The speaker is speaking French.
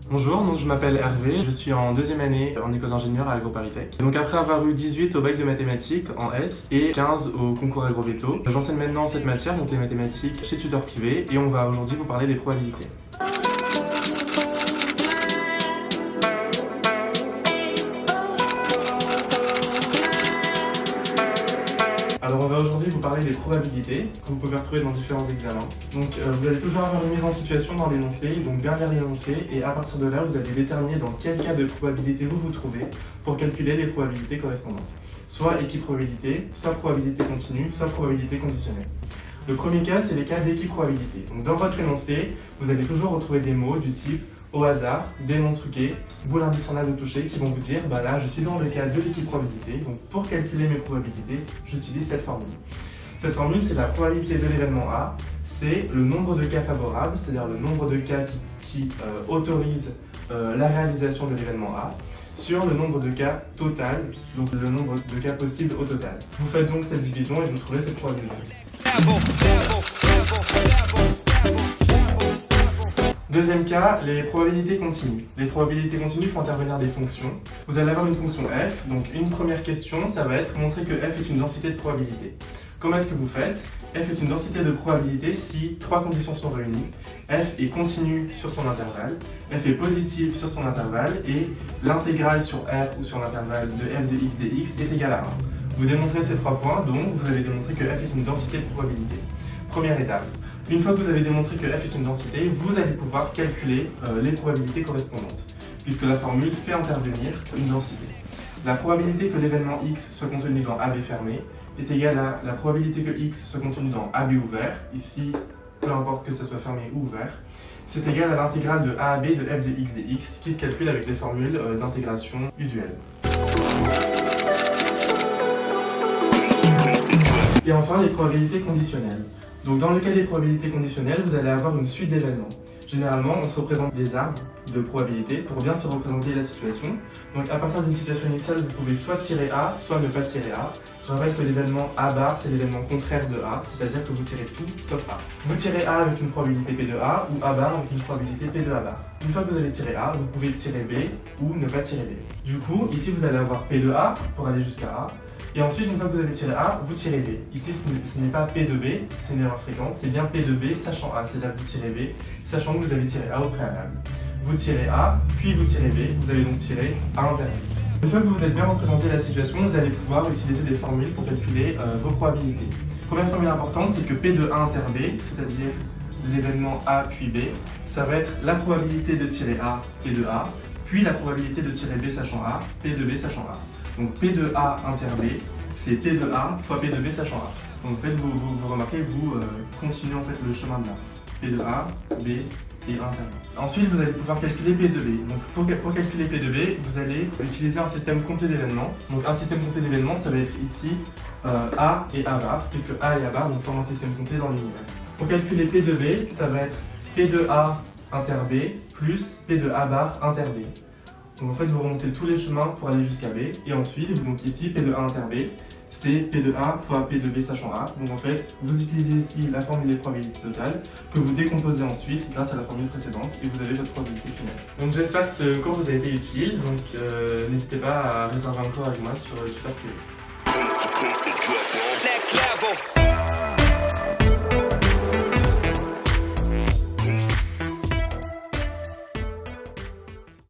Bonjour, donc je m'appelle Hervé, je suis en deuxième année en école d'ingénieur à AgroParisTech. Donc après avoir eu 18 au bac de mathématiques en S et 15 au concours AgroVéto, j'enseigne maintenant cette matière, donc les mathématiques, chez tuteur privé et on va aujourd'hui vous parler des probabilités. Alors on va aujourd'hui vous parler des probabilités que vous pouvez retrouver dans différents examens. Donc vous allez toujours avoir une mise en situation dans l'énoncé, donc bien lire l'énoncé et à partir de là vous allez déterminer dans quel cas de probabilité vous vous trouvez pour calculer les probabilités correspondantes. Soit équiprobabilité, soit probabilité continue, soit probabilité conditionnelle. Le premier cas, c'est les cas d'équiprobabilité. Donc dans votre énoncé, vous allez toujours retrouver des mots du type au hasard, des noms truqués, boule indiscernable ou touchée qui vont vous dire bah là je suis dans le cas de l'équiprobabilité, donc pour calculer mes probabilités, j'utilise cette formule. Cette formule, c'est la probabilité de l'événement A, c'est le nombre de cas favorables, c'est-à-dire le nombre de cas qui autorisent la réalisation de l'événement A, sur le nombre de cas total, donc le nombre de cas possibles au total. Vous faites donc cette division et vous trouvez cette probabilité. Deuxième cas, les probabilités continues. Les probabilités continues font intervenir des fonctions. Vous allez avoir une fonction f, donc une première question, ça va être montrer que f est une densité de probabilité. Comment est-ce que vous faites? F est une densité de probabilité si trois conditions sont réunies. F est continue sur son intervalle, f est positive sur son intervalle et l'intégrale sur r ou sur l'intervalle de f de x dx est égale à 1. Vous démontrez ces trois points, donc vous allez démontrer que f est une densité de probabilité. Première étape. Une fois que vous avez démontré que f est une densité, vous allez pouvoir calculer les probabilités correspondantes, puisque la formule fait intervenir une densité. La probabilité que l'événement x soit contenu dans AB fermé est égale à la probabilité que x soit contenu dans AB ouvert, ici peu importe que ça soit fermé ou ouvert, c'est égal à l'intégrale de a à b de f de x dx qui se calcule avec les formules d'intégration usuelles. Et enfin, les probabilités conditionnelles. Donc dans le cas des probabilités conditionnelles, vous allez avoir une suite d'événements. Généralement, on se représente des arbres de probabilité pour bien se représenter la situation. Donc à partir d'une situation initiale, vous pouvez soit tirer A, soit ne pas tirer A. Je rappelle que l'événement A bar, c'est l'événement contraire de A, c'est-à-dire que vous tirez tout sauf A. Vous tirez A avec une probabilité P de A ou A bar avec une probabilité P de A bar. Une fois que vous avez tiré A, vous pouvez tirer B ou ne pas tirer B. Du coup, ici vous allez avoir P de A pour aller jusqu'à A. Et ensuite, une fois que vous avez tiré A, vous tirez B. Ici, ce n'est pas P de B, c'est une erreur fréquente, c'est bien P de B sachant A, c'est-à-dire que vous tirez B, sachant que vous avez tiré A au préalable. Vous tirez A, puis vous tirez B, vous allez donc tirer A inter B. Une fois que vous êtes bien représenté la situation, vous allez pouvoir utiliser des formules pour calculer vos probabilités. Première formule importante, c'est que P de A inter B, c'est-à-dire l'événement A puis B, ça va être la probabilité de tirer A, P de A, puis la probabilité de tirer B sachant A, P de B sachant A. Donc P de A inter B, c'est P de A fois P de B sachant A. Donc en fait, vous remarquez, vous continuez en fait le chemin de là. P de A, B et inter B. Ensuite, vous allez pouvoir calculer P de B. Donc pour calculer P de B, vous allez utiliser un système complet d'événements. Donc un système complet d'événements, ça va être ici A et A bar, puisque A et A bar forment un système complet dans l'univers. Pour calculer P de B, ça va être P de A inter B plus P de A bar inter B. Donc en fait, vous remontez tous les chemins pour aller jusqu'à B. Et ensuite, donc ici, P de A inter B, c'est P de A fois P de B sachant A. Donc en fait, vous utilisez ici la formule des probabilités totales que vous décomposez ensuite grâce à la formule précédente et vous avez votre probabilité finale. Donc j'espère que ce cours vous a été utile. Donc n'hésitez pas à réserver un cours avec moi sur tuteur privé.